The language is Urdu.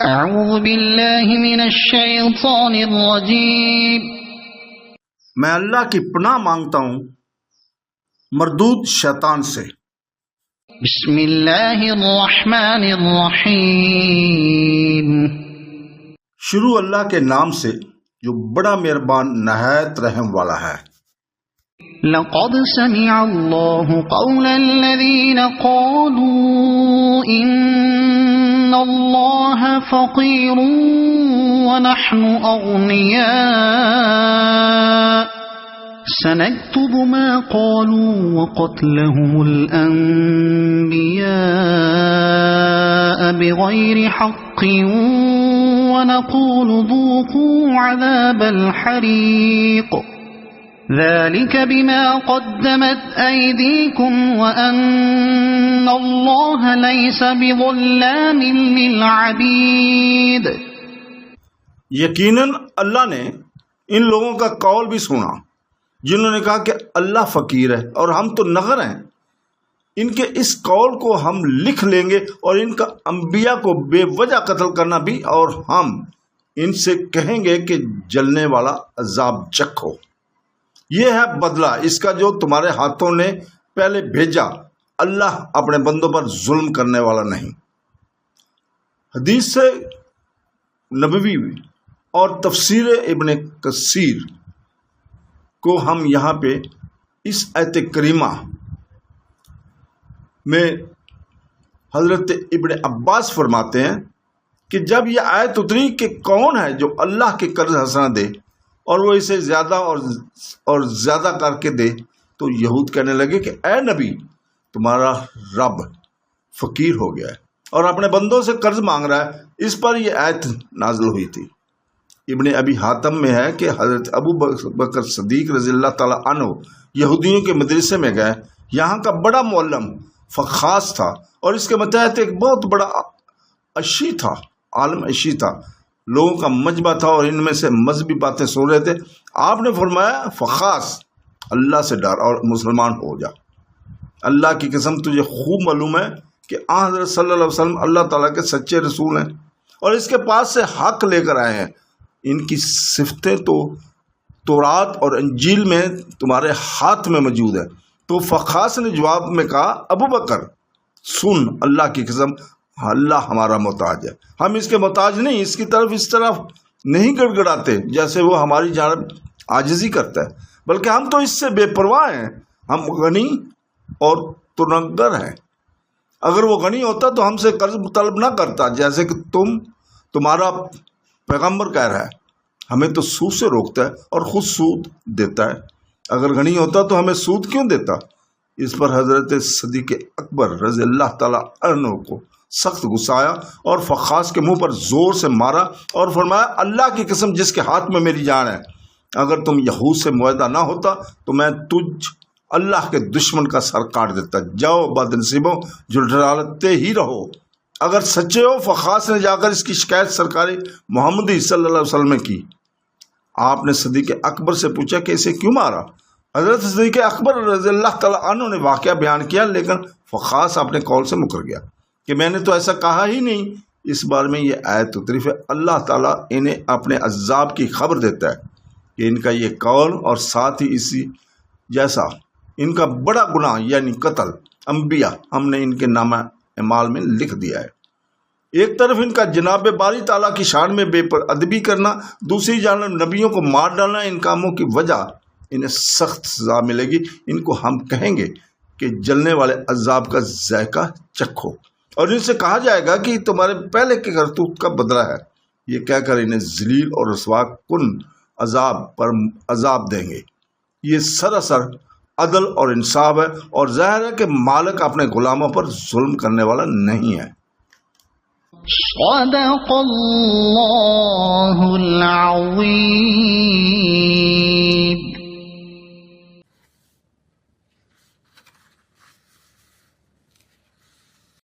اعوذ باللہ من الشیطان الرجیم۔ میں اللہ کی پناہ مانگتا ہوں مردود شیطان سے۔ بسم اللہ الرحمن الرحیم۔ شروع اللہ کے نام سے جو بڑا مہربان نہایت رحم والا ہے۔ لقد سمع اللہ قول الذین قالوا ان اللہ فقیر ونحن اغنیاء سنكتب ما قالوا وقتلهم الأنبياء بغير حق ونقول ذوقوا عذاب الحريق ذلك بما قدمت أيديكم وأن الله ليس بظلام للعبيد۔ یقیناً اللہ نے ان لوگوں کا قول بھی سنا جنہوں نے کہا کہ اللہ فقیر ہے اور ہم تو نغر ہیں۔ ان کے اس قول کو ہم لکھ لیں گے اور ان کا انبیاء کو بے وجہ قتل کرنا بھی، اور ہم ان سے کہیں گے کہ جلنے والا عذاب چکھو۔ یہ ہے بدلہ اس کا جو تمہارے ہاتھوں نے پہلے بھیجا۔ اللہ اپنے بندوں پر ظلم کرنے والا نہیں۔ حدیث سے نبوی اور تفسیر ابن کثیر کو ہم یہاں پہ اس آیت کریمہ میں حضرت ابن عباس فرماتے ہیں کہ جب یہ آیت اتری کہ کون ہے جو اللہ کے قرض حسنہ دے اور وہ اسے زیادہ اور زیادہ کر کے دے، تو یہود کہنے لگے کہ اے نبی تمہارا رب فقیر ہو گیا ہے اور اپنے بندوں سے قرض مانگ رہا ہے۔ اس پر یہ آیت نازل ہوئی تھی۔ ابن ابی حاتم میں ہے کہ حضرت ابو بکر صدیق رضی اللہ تعالیٰ عنہ یہودیوں کے مدرسے میں گئے۔ یہاں کا بڑا معلم فخاص تھا اور اس کے متحد ایک بہت بڑا عشی تھا، عالم عشی تھا، لوگوں کا مجمع تھا اور ان میں سے مذہبی باتیں سن رہے تھے۔ آپ نے فرمایا فخاص اللہ سے ڈر اور مسلمان ہو جا۔ اللہ کی قسم تجھے خوب معلوم ہے کہ حضرت صلی اللہ علیہ وسلم اللہ تعالیٰ کے سچے رسول ہیں اور اس کے پاس سے حق لے کر آئے ہیں۔ ان کی صفتیں تو تورات اور انجیل میں تمہارے ہاتھ میں موجود ہے۔ تو فخاص نے جواب میں کہا ابو بکر سن، اللہ کی قسم اللہ ہمارا محتاج ہے، ہم اس کے محتاج نہیں، اس کی طرف اس طرف نہیں گڑ گڑاتے جیسے وہ ہماری جانب عاجزی کرتا ہے، بلکہ ہم تو اس سے بے پرواہ ہیں، ہم غنی اور تنگر ہیں۔ اگر وہ غنی ہوتا تو ہم سے قرض طلب نہ کرتا جیسے کہ تمہارا پیغمبر کہہ رہا ہے، ہمیں تو سود سے روکتا ہے اور خود سود دیتا ہے۔ اگر غنی ہوتا تو ہمیں سود کیوں دیتا؟ اس پر حضرت صدیق اکبر رضی اللہ تعالیٰ عنہ کو سخت غصہ آیا اور فخاص کے منہ پر زور سے مارا اور فرمایا اللہ کی قسم جس کے ہاتھ میں میری جان ہے، اگر تم یہود سے معاہدہ نہ ہوتا تو میں تجھ اللہ کے دشمن کا سر کاٹ دیتا۔ جاؤ بدنصیبوں جھٹلاتے ہی رہو۔ اگر سچے ہو، فخاص نے جا کر اس کی شکایت سرکار محمدی صلی اللہ علیہ وسلم نے کی۔ آپ نے صدیق اکبر سے پوچھا کہ اسے کیوں مارا؟ حضرت صدیق اکبر رضی اللہ تعالیٰ عنہ نے واقعہ بیان کیا، لیکن فخاص اپنے قول سے مکر گیا کہ میں نے تو ایسا کہا ہی نہیں۔ اس بارے میں یہ آیت اتری ہے، اللہ تعالیٰ انہیں اپنے عذاب کی خبر دیتا ہے کہ ان کا یہ قول اور ساتھ ہی اسی جیسا ان کا بڑا گناہ یعنی قتل انبیاء ہم نے ان کے نامہ اعمال میں لکھ دیا ہے۔ ایک طرف ان کا جناب باری تعالیٰ کی شان میں بے ادبی کرنا، دوسری جانب نبیوں کو مار ڈالنا، ان کاموں کی وجہ انہیں سخت سزا ملے گی۔ ان کو ہم کہیں گے کہ جلنے والے عذاب کا ذائقہ چکھو، اور ان سے کہا جائے گا کہ تمہارے پہلے کے کرتوت کا بدلہ ہے۔ یہ کہہ کر انہیں ذلیل اور رسوا کن عذاب پر عذاب دیں گے۔ یہ سراسر عدل اور انصاف ہے، اور ظاہر ہے کہ مالک اپنے غلاموں پر ظلم کرنے والا نہیں ہے۔ صدق اللہ العظیم۔